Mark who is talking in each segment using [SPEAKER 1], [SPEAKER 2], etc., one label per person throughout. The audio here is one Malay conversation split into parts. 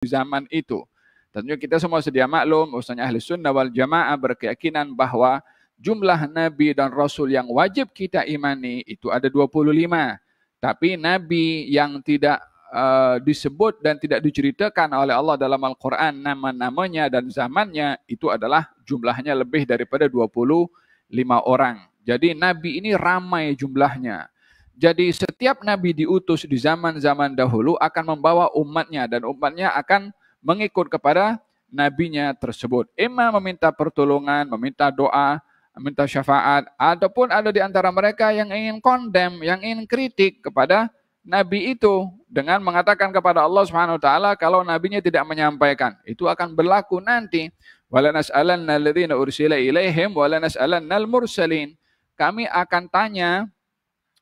[SPEAKER 1] zaman itu. Tentunya kita semua sedia maklum, bahwasanya Ahli Sunnah wal Jamaah berkeyakinan bahwa jumlah Nabi dan Rasul yang wajib kita imani itu ada 25. Tapi Nabi yang tidak disebut dan tidak diceritakan oleh Allah dalam Al-Quran nama-namanya dan zamannya itu adalah jumlahnya lebih daripada 25 orang. Jadi Nabi ini ramai jumlahnya. Jadi setiap Nabi diutus di zaman-zaman dahulu akan membawa umatnya dan umatnya akan mengikut kepada nabinya tersebut. Imam meminta pertolongan, meminta doa, meminta syafaat, ataupun ada di antara mereka yang ingin kondem, yang ingin kritik kepada nabi itu dengan mengatakan kepada Allah Subhanahu wa taala kalau nabinya tidak menyampaikan. Itu akan berlaku nanti. Wala nas'alanna alladziina ursila ilaihim wala nas'alannal mursalin. Kami akan tanya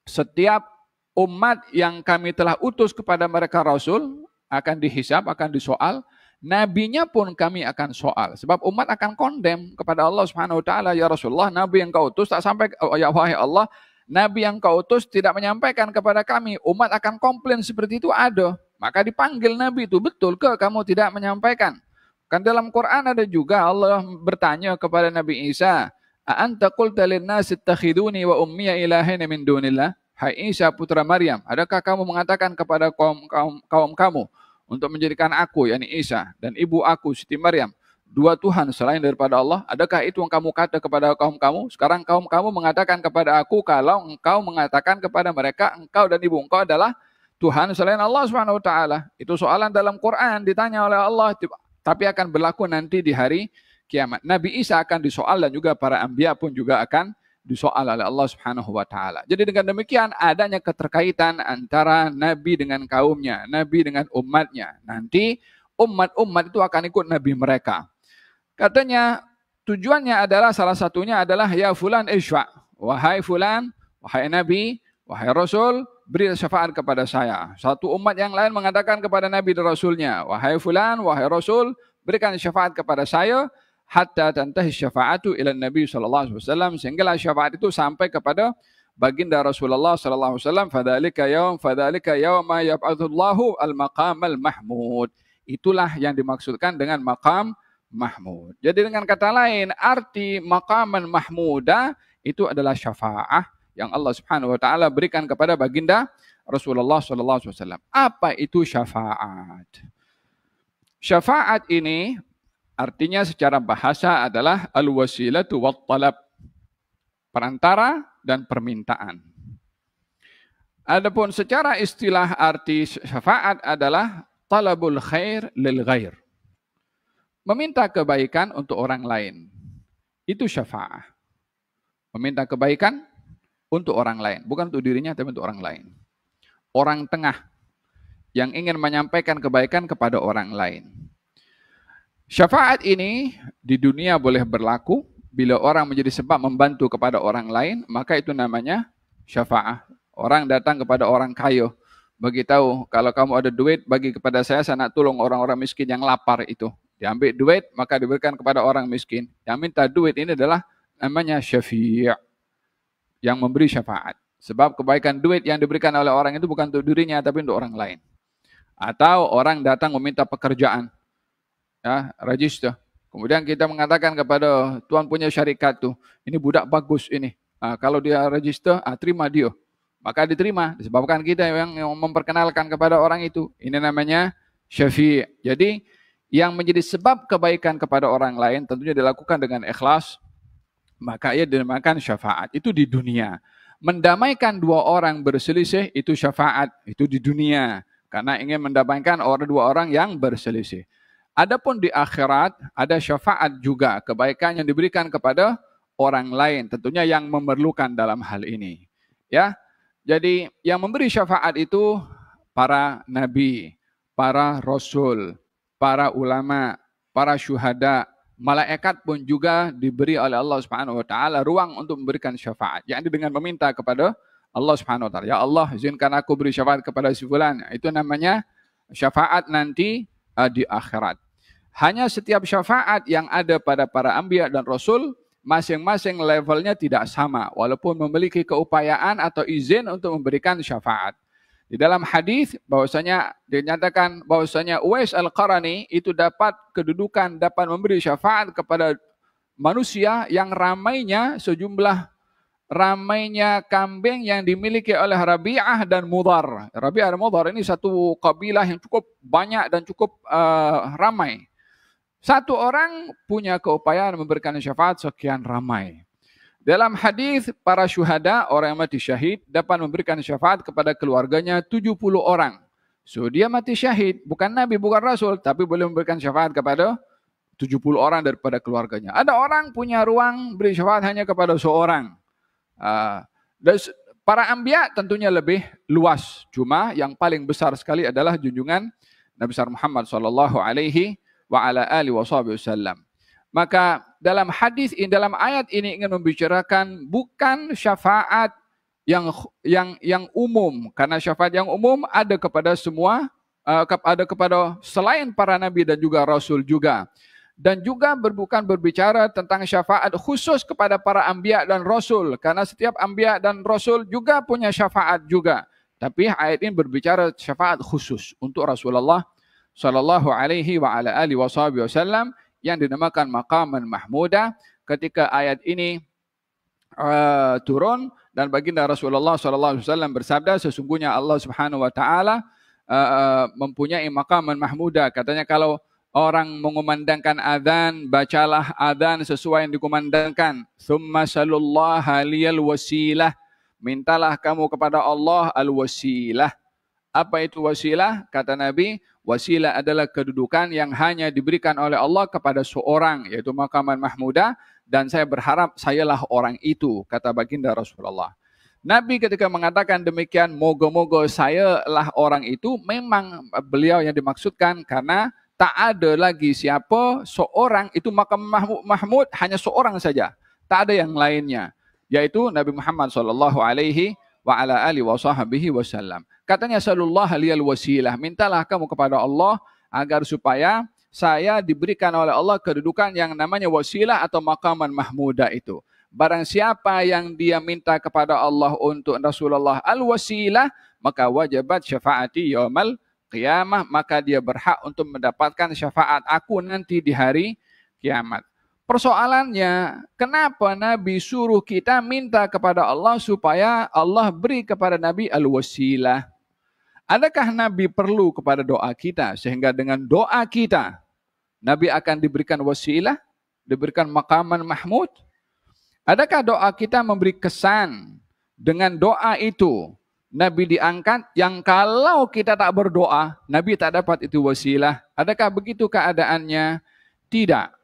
[SPEAKER 1] setiap umat yang kami telah utus kepada mereka rasul akan dihisab, akan disoal. Nabinya pun kami akan soal. Sebab umat akan kondem kepada Allah Subhanahu wa taala, ya Rasulullah, nabi yang kau utus tak sampai, ya wahai Allah, nabi yang kau utus tidak menyampaikan kepada kami. Umat akan komplain seperti itu ada. Maka dipanggil nabi itu, betul ke kamu tidak menyampaikan? Kan dalam Quran ada juga Allah bertanya kepada Nabi Isa, "A anta qulta lin-nasi ittakhiduni wa ummiya ilahaina min dunillah?" Hai Isa putra Maryam, adakah kamu mengatakan kepada kaum kamu untuk menjadikan aku, yakni Isa, dan ibu aku Siti Maryam, dua Tuhan selain daripada Allah? Adakah itu yang kamu kata kepada kaum kamu? Sekarang kaum kamu mengatakan kepada aku kalau engkau mengatakan kepada mereka engkau dan ibu engkau adalah Tuhan selain Allah Subhanahu wa taala. Itu soalan dalam Quran ditanya oleh Allah, tapi akan berlaku nanti di hari kiamat. Nabi Isa akan disoal dan juga para anbiya pun juga akan disoal oleh Allah Subhanahu wa taala. Jadi dengan demikian adanya keterkaitan antara nabi dengan kaumnya, nabi dengan umatnya. Nanti umat-umat itu akan ikut nabi mereka. Katanya tujuannya adalah salah satunya adalah ya fulan isfa. Wahai fulan, wahai nabi, wahai rasul, beri syafaat kepada saya. Satu umat yang lain mengatakan kepada nabi dan rasulnya, wahai fulan, wahai rasul, berikan syafaat kepada saya. Hatta tantahi syafaatu ila Nabi sallallahu alaihi wasallam, sehinggalah syafaat itu sampai kepada baginda Rasulullah sallallahu alaihi wasallam. Fadzalika yauma yab'atsullahu al-maqamal mahmud. Itulah yang dimaksudkan dengan maqam mahmud. Jadi dengan kata lain, arti maqaman mahmuda itu adalah syafaah yang Allah Subhanahu wa taala berikan kepada baginda Rasulullah sallallahu alaihi wasallam. Apa itu syafaat? Syafaat ini artinya secara bahasa adalah al-wasilatu wat talab, perantara dan permintaan. Adapun secara istilah arti syafaat adalah talabul khair lil ghair. Meminta kebaikan untuk orang lain. Itu syafaat. Meminta kebaikan untuk orang lain, bukan untuk dirinya tapi untuk orang lain. Orang tengah yang ingin menyampaikan kebaikan kepada orang lain. Syafaat ini di dunia boleh berlaku bila orang menjadi sebab membantu kepada orang lain, maka itu namanya syafaat. Orang datang kepada orang kaya, beritahu kalau kamu ada duit bagi kepada saya nak tolong orang-orang miskin yang lapar itu. Diambil duit maka diberikan kepada orang miskin. Yang minta duit ini adalah namanya syafi', yang memberi syafaat. Sebab kebaikan duit yang diberikan oleh orang itu bukan untuk dirinya tapi untuk orang lain. Atau orang datang meminta pekerjaan. Ya, register. Kemudian kita mengatakan kepada tuan punya syarikat tu, ini budak bagus ini. Kalau dia register, terima dia. Maka diterima. Disebabkan kita yang memperkenalkan kepada orang itu. Ini namanya syafi'. Jadi yang menjadi sebab kebaikan kepada orang lain tentunya dilakukan dengan ikhlas. Maka ia dinamakan syafaat. Itu di dunia. Mendamaikan dua orang berselisih itu syafaat. Itu di dunia. Karena ingin mendamaikan dua orang yang berselisih. Adapun di akhirat ada syafaat juga, kebaikan yang diberikan kepada orang lain, tentunya yang memerlukan dalam hal ini. Ya. Jadi yang memberi syafaat itu para nabi, para rasul, para ulama, para syuhada, malaikat pun juga diberi oleh Allah Subhanahu wa taala ruang untuk memberikan syafaat. Yakni dengan meminta kepada Allah Subhanahu wa taala, ya Allah, izinkan aku beri syafaat kepada si fulan. Itu namanya syafaat nanti di akhirat. Hanya setiap syafaat yang ada pada para anbiya dan rasul, masing-masing levelnya tidak sama, walaupun memiliki keupayaan atau izin untuk memberikan syafaat. Di dalam hadis bahwasanya dinyatakan bahwasanya Uwais Al-Qarani itu dapat kedudukan dapat memberi syafaat kepada manusia yang ramainya kambing yang dimiliki oleh Rabi'ah dan Mudhar. Rabi'ah dan Mudhar ini satu kabilah yang cukup banyak dan cukup ramai. Satu orang punya keupayaan memberikan syafaat sekian ramai. Dalam hadis para syuhada, orang yang mati syahid dapat memberikan syafaat kepada keluarganya 70 orang. So dia mati syahid, bukan Nabi, bukan Rasul, tapi boleh memberikan syafaat kepada 70 orang daripada keluarganya. Ada orang punya ruang beri syafaat hanya kepada seorang. Para anbiya tentunya lebih luas. Cuma yang paling besar sekali adalah junjungan Nabi besar Muhammad sallallahu alaihi wa ala alihi wasallam. Maka dalam hadis ini, dalam ayat ini ingin membicarakan bukan syafaat yang umum, karena syafaat yang umum ada kepada semua, ada kepada selain para nabi dan juga rasul juga. Dan juga bukan berbicara tentang syafaat khusus kepada para anbiya dan rasul, karena setiap anbiya dan rasul juga punya syafaat juga. Tapi ayat ini berbicara syafaat khusus untuk Rasulullah sallallahu alaihi wa ala alihi wasallam yang dinamakan maqaman mahmuda. Ketika ayat ini turun dan baginda Rasulullah sallallahu alaihi wasallam bersabda, sesungguhnya Allah Subhanahu wa taala mempunyai maqaman mahmuda. Katanya kalau orang mengumandangkan azan, bacalah azan sesuai yang dikumandangkan. Tsumma salullaha liyal wasilah. Mintalah kamu kepada Allah al-wasilah. Apa itu wasilah? Kata Nabi, wasilah adalah kedudukan yang hanya diberikan oleh Allah kepada seorang, yaitu maqaman mahmuda, dan saya berharap sayalah orang itu, kata baginda Rasulullah. Nabi ketika mengatakan demikian, moga-moga sayalah orang itu, memang beliau yang dimaksudkan karena tak ada lagi siapa seorang itu maqam mahmud, hanya seorang saja, tak ada yang lainnya, yaitu Nabi Muhammad sallallahu alaihi wa ala alihi wasallam. Katanya sallallahu liyal wasilah, mintalah kamu kepada Allah agar supaya saya diberikan oleh Allah kedudukan yang namanya wasilah atau maqaman mahmuda itu. Barang siapa yang dia minta kepada Allah untuk Rasulullah al-wasilah, maka wajibat syafaati yaumal qiyamah, maka dia berhak untuk mendapatkan syafaat aku nanti di hari kiamat. Persoalannya, kenapa Nabi suruh kita minta kepada Allah supaya Allah beri kepada Nabi al-wasilah? Adakah Nabi perlu kepada doa kita sehingga dengan doa kita Nabi akan diberikan wasilah, diberikan maqaman mahmud? Adakah doa kita memberi kesan dengan doa itu Nabi diangkat, yang kalau kita tak berdoa Nabi tak dapat itu wasilah? Adakah begitu keadaannya? Tidak.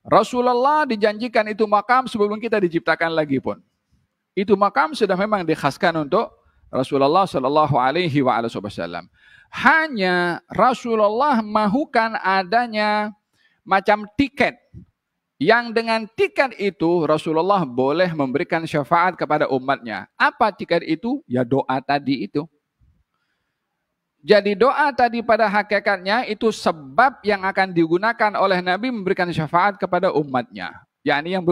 [SPEAKER 1] Rasulullah dijanjikan itu makam sebelum kita diciptakan lagi pun. Itu makam sudah memang dikhaskan untuk Rasulullah sallallahu alaihi wasallam. Hanya Rasulullah mahukan adanya macam tiket, yang dengan tiket itu Rasulullah boleh memberikan syafaat kepada umatnya. Apa tiket itu? Ya doa tadi itu. Jadi doa tadi pada hakikatnya itu sebab yang akan digunakan oleh Nabi memberikan syafaat kepada umatnya. Yani yang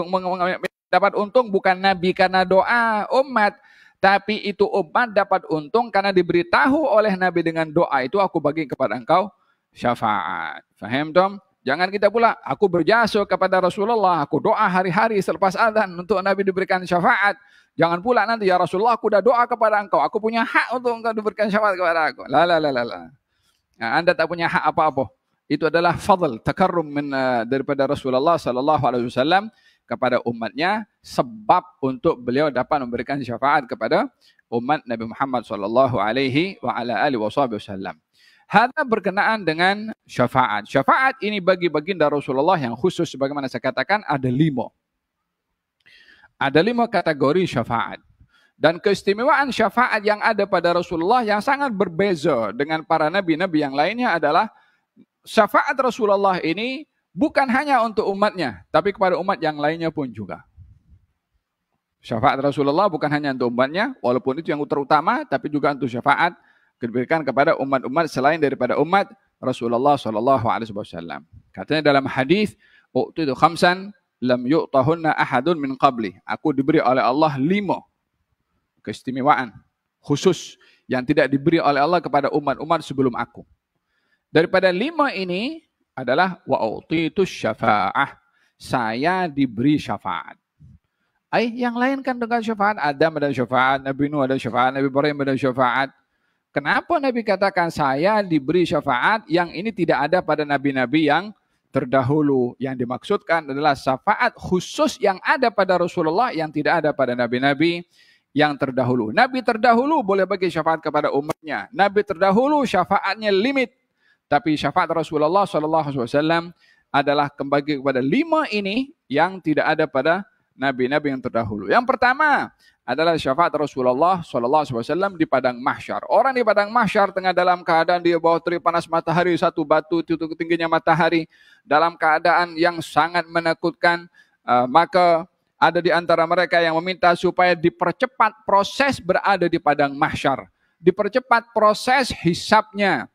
[SPEAKER 1] dapat untung bukan Nabi karena doa umat, tapi itu umat dapat untung karena diberitahu oleh Nabi dengan doa itu, aku bagi kepada engkau syafaat. Faham dong? Jangan kita pula, aku berjasa kepada Rasulullah, aku doa hari-hari selepas azan untuk Nabi diberikan syafaat. Jangan pula nanti, ya Rasulullah, aku dah doa kepada engkau, aku punya hak untuk engkau diberikan syafaat kepada aku. La. Nah, Anda tak punya hak apa-apa. Itu adalah fadl, takarrum daripada Rasulullah sallallahu alaihi wasallam kepada umatnya, sebab untuk beliau dapat memberikan syafaat kepada umat Nabi Muhammad sallallahu alaihi wa ala alihi wasallam. Hadza berkenaan dengan syafaat. Syafaat ini bagi baginda Rasulullah yang khusus, sebagaimana saya katakan ada 5. Ada 5 kategori syafaat. Dan keistimewaan syafaat yang ada pada Rasulullah yang sangat berbeza dengan para nabi-nabi yang lainnya adalah syafaat Rasulullah ini bukan hanya untuk umatnya, tapi kepada umat yang lainnya pun juga. Syafaat Rasulullah bukan hanya untuk umatnya, walaupun itu yang terutama, tapi juga untuk syafaat diberikan kepada umat-umat selain daripada umat Rasulullah sallallahu alaihi wasallam. Katanya dalam hadis, "U'titu khamsan lam yu'tahunna ahadun min qabli." Aku diberi oleh Allah 5 keistimewaan khusus yang tidak diberi oleh Allah kepada umat-umat sebelum aku. Daripada 5 ini adalah wa utitus syafa'ah. Saya diberi syafaat. Yang lain kan dengan syafaat. Adam ada syafaat, Nabi Nuh ada syafaat, Nabi Ibrahim ada syafaat. Kenapa Nabi katakan saya diberi syafaat yang ini tidak ada pada nabi-nabi yang terdahulu? Yang dimaksudkan adalah syafaat khusus yang ada pada Rasulullah yang tidak ada pada nabi-nabi yang terdahulu. Nabi terdahulu boleh bagi syafaat kepada umatnya. Nabi terdahulu syafaatnya limit. Tapi syafaat Rasulullah SAW adalah kembali kepada 5 ini yang tidak ada pada nabi-nabi yang terdahulu. Yang pertama adalah syafaat Rasulullah SAW di padang mahsyar. Orang di padang mahsyar tengah dalam keadaan dia bawah terik panas matahari, satu batu itu tingginya matahari, dalam keadaan yang sangat menakutkan, maka ada di antara mereka yang meminta supaya dipercepat proses berada di padang mahsyar, dipercepat proses hisabnya.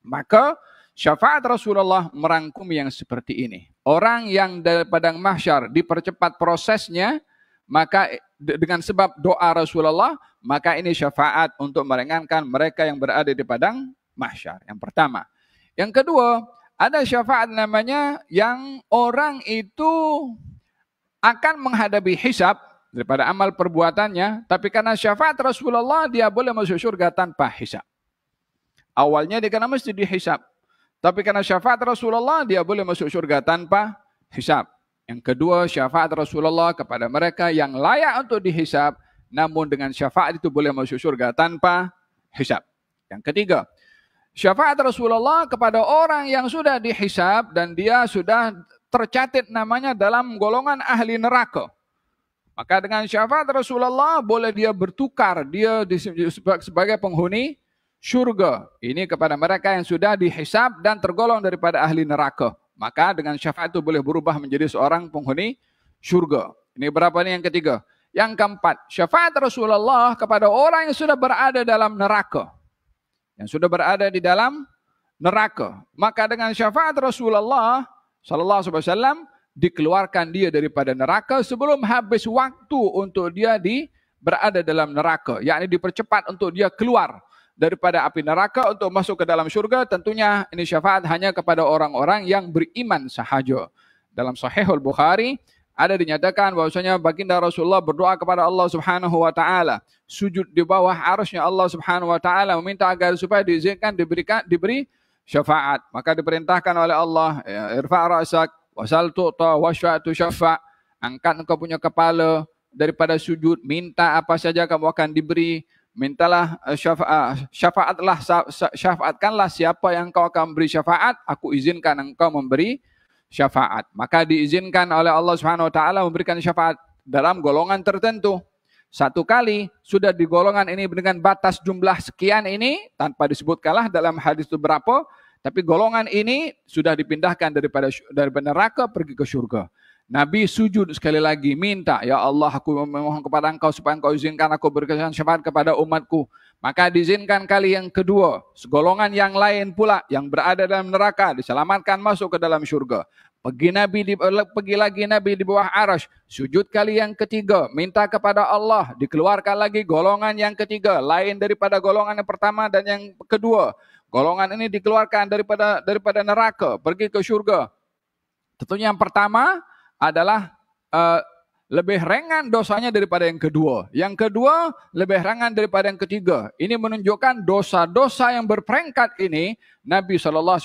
[SPEAKER 1] Maka syafaat Rasulullah merangkumi yang seperti ini. Orang yang dari padang mahsyar dipercepat prosesnya, maka dengan sebab doa Rasulullah, maka ini syafaat untuk meringankan mereka yang berada di padang mahsyar. Yang pertama. Yang kedua, ada syafaat namanya yang orang itu akan menghadapi hisab daripada amal perbuatannya, tapi karena syafaat Rasulullah dia boleh masuk surga tanpa hisab. Awalnya dia kena mesti dihisab. Tapi karena syafaat Rasulullah, dia boleh masuk surga tanpa hisab. Yang kedua, syafaat Rasulullah kepada mereka yang layak untuk dihisab, namun dengan syafaat itu boleh masuk surga tanpa hisab. Yang ketiga, syafaat Rasulullah kepada orang yang sudah dihisab dan dia sudah tercatat namanya dalam golongan ahli neraka. Maka dengan syafaat Rasulullah boleh dia bertukar, dia sebagai penghuni syurga. Ini kepada mereka yang sudah dihisab dan tergolong daripada ahli neraka. Maka dengan syafaat itu boleh berubah menjadi seorang penghuni syurga. Ini berapa nih yang ketiga? Yang keempat, syafaat Rasulullah kepada orang yang sudah berada dalam neraka. Yang sudah berada di dalam neraka. Maka dengan syafaat Rasulullah SAW dikeluarkan dia daripada neraka sebelum habis waktu untuk dia berada dalam neraka. Yakni dipercepat untuk dia keluar daripada api neraka untuk masuk ke dalam syurga. Tentunya ini syafaat hanya kepada orang-orang yang beriman sahaja. Dalam Sahihul Bukhari ada dinyatakan bahwasanya baginda Rasulullah berdoa kepada Allah Subhanahu wa taala, sujud di bawah arasy-Nya Allah Subhanahu wa taala, meminta agar supaya diizinkan diberi syafaat. Maka diperintahkan oleh Allah, irfa' ra'sak wasal tu'ta wasyfa'tu syaffa'. Angkat engkau punya kepala daripada sujud, minta apa saja kamu akan diberi. Mintalah syafaatkanlah siapa yang kau akan beri syafaat, aku izinkan engkau memberi syafaat. Maka diizinkan oleh Allah Subhanahu wa taala memberikan syafaat dalam golongan tertentu. Satu kali sudah di golongan ini dengan batas jumlah sekian ini, tanpa disebutkanlah dalam hadis itu berapa, tapi golongan ini sudah dipindahkan daripada neraka pergi ke surga. Nabi sujud sekali lagi, minta, ya Allah aku memohon kepada engkau supaya engkau izinkan aku berikan syafaat kepada umatku. Maka diizinkan kali yang kedua, segolongan yang lain pula yang berada dalam neraka diselamatkan masuk ke dalam syurga. Pergi lagi Nabi di bawah arasy, sujud kali yang ketiga, minta kepada Allah, dikeluarkan lagi golongan yang ketiga, lain daripada golongan yang pertama dan yang kedua. Golongan ini dikeluarkan daripada neraka, pergi ke syurga. Tentunya yang pertama adalah lebih ringan dosanya daripada yang kedua. Yang kedua lebih ringan daripada yang ketiga. Ini menunjukkan dosa-dosa yang berperingkat ini, Nabi SAW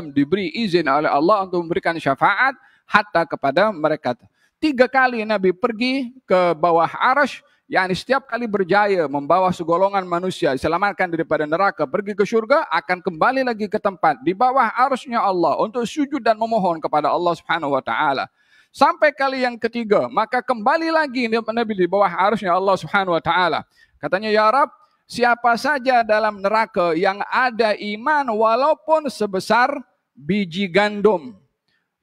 [SPEAKER 1] diberi izin oleh Allah untuk memberikan syafaat hatta kepada mereka. 3 kali Nabi pergi ke bawah arasy, yakni setiap kali berjaya membawa segolongan manusia diselamatkan daripada neraka pergi ke syurga, akan kembali lagi ke tempat di bawah arasy-Nya Allah untuk sujud dan memohon kepada Allah Subhanahu wa taala. Sampai kali yang ketiga, maka kembali lagi Nabi di bawah arasy-Nya Allah Subhanahu wa taala. Katanya, ya Rab, siapa saja dalam neraka yang ada iman walaupun sebesar biji gandum,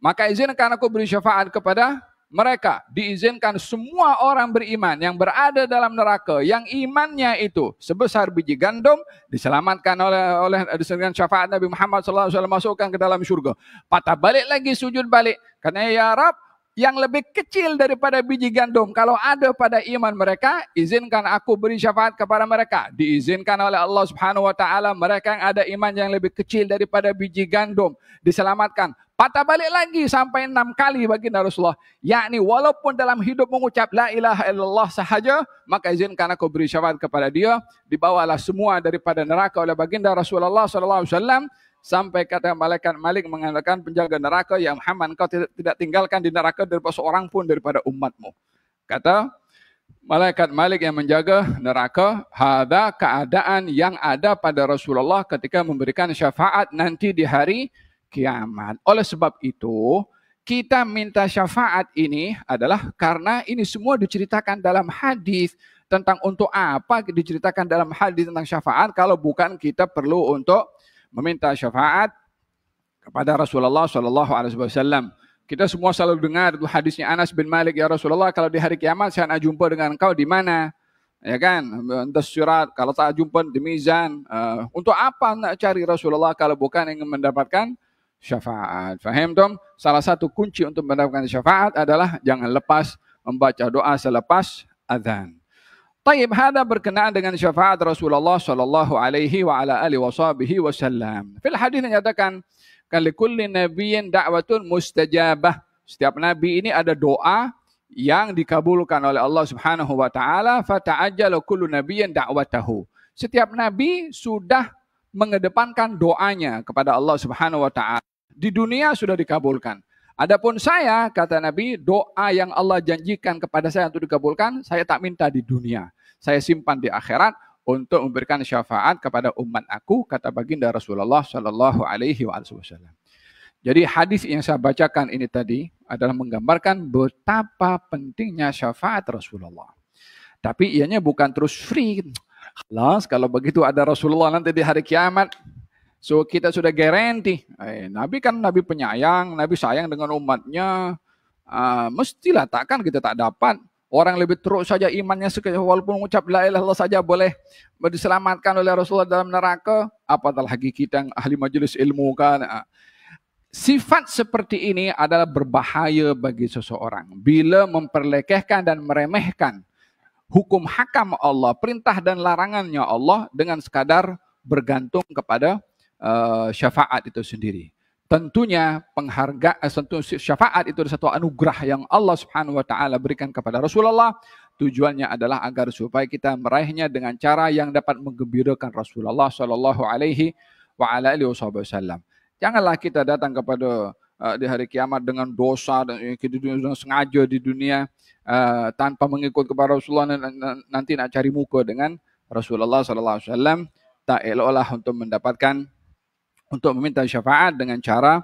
[SPEAKER 1] maka izinkan aku beri syafaat kepada mereka. Diizinkan semua orang beriman yang berada dalam neraka yang imannya itu sebesar biji gandum diselamatkan oleh dengan syafaat Nabi Muhammad SAW, masukkan ke dalam syurga. Patah balik lagi, sujud balik. Katanya, ya Rab, yang lebih kecil daripada biji gandum. Kalau ada pada iman mereka, izinkan aku beri syafaat kepada mereka. Diizinkan oleh Allah Subhanahu Wa Taala mereka yang ada iman yang lebih kecil daripada biji gandum diselamatkan. Patah balik lagi sampai 6 kali baginda Rasulullah. Yakni walaupun dalam hidup mengucap la ilaha illallah sahaja, maka izinkan aku beri syafaat kepada dia. Dibawalah semua daripada neraka oleh baginda Rasulullah SAW. Sampai kata malaikat Malik mengatakan penjaga neraka, ya Muhammad, engkau tidak tinggalkan di neraka daripada seorang pun daripada umatmu. Kata malaikat Malik yang menjaga neraka, hadza keadaan yang ada pada Rasulullah ketika memberikan syafaat nanti di hari kiamat. Oleh sebab itu, kita minta syafaat ini adalah karena ini semua diceritakan dalam hadis. Tentang untuk apa diceritakan dalam hadis tentang syafaat kalau bukan kita perlu untuk meminta syafaat kepada Rasulullah SAW. Kita semua selalu dengar itu hadisnya Anas bin Malik, ya Rasulullah, kalau di hari kiamat saya nak jumpa dengan engkau di mana? Ya kan? Entah surat, kalau tak jumpa di mizan. Untuk apa nak cari Rasulullah kalau bukan ingin mendapatkan syafaat? Faham tom? Salah satu kunci untuk mendapatkan syafaat adalah jangan lepas membaca doa selepas azan. Taib, hada berkenaan dengan syafaat Rasulullah sallallahu alaihi wa ala alihi wasallam. Fil hadis menyatakan likulli nabiyyin da'watun mustajabah. Setiap nabi ini ada doa yang dikabulkan oleh Allah Subhanahu wa taala, fata'ajjala kullu nabiyyin da'watahu. Setiap nabi sudah mengedepankan doanya kepada Allah Subhanahu wa taala. Di dunia sudah dikabulkan. Adapun saya, kata Nabi, doa yang Allah janjikan kepada saya untuk dikabulkan, saya tak minta di dunia. Saya simpan di akhirat untuk memberikan syafaat kepada umat aku, kata baginda Rasulullah sallallahu alaihi wasallam. Jadi hadis yang saya bacakan ini tadi adalah menggambarkan betapa pentingnya syafaat Rasulullah. Tapi ianya bukan terus free. Kalau begitu ada Rasulullah nanti di hari kiamat, so kita sudah garanti. Nabi kan Nabi penyayang, Nabi sayang dengan umatnya. Mestilah takkan kita tak dapat. Orang lebih teruk saja imannya, walaupun mengucap la ilaha illallah saja boleh diselamatkan oleh Rasulullah dalam neraka. Apatah lagi kita yang ahli majelis ilmu kan. Sifat seperti ini adalah berbahaya bagi seseorang. Bila memperlekehkan dan meremehkan hukum hakam Allah, perintah dan larangannya Allah dengan sekadar bergantung kepada syafaat itu sendiri. Tentunya syafaat itu adalah satu anugerah yang Allah Subhanahu wa taala berikan kepada Rasulullah. Tujuannya adalah agar supaya kita meraihnya dengan cara yang dapat menggembirakan Rasulullah sallallahu alaihi wasallam. Janganlah kita datang kepada di hari kiamat dengan dosa dan kita sengaja di dunia tanpa mengikut kepada Rasulullah, nanti nak cari muka dengan Rasulullah sallallahu alaihi wasallam. Tak eloklah untuk meminta syafaat dengan cara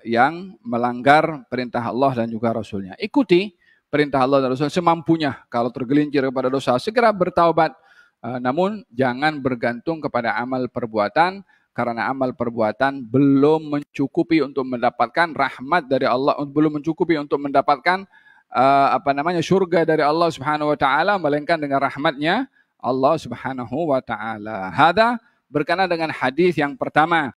[SPEAKER 1] yang melanggar perintah Allah dan juga Rasulnya. Ikuti perintah Allah dan Rasul semampunya. Kalau tergelincir kepada dosa, segera bertaubat. Namun jangan bergantung kepada amal perbuatan, karena amal perbuatan belum mencukupi untuk mendapatkan rahmat dari Allah, belum mencukupi untuk mendapatkan syurga dari Allah Subhanahu wa taala, melainkan dengan rahmatnya Allah Subhanahu wa taala. Hada berkenaan dengan hadis yang pertama.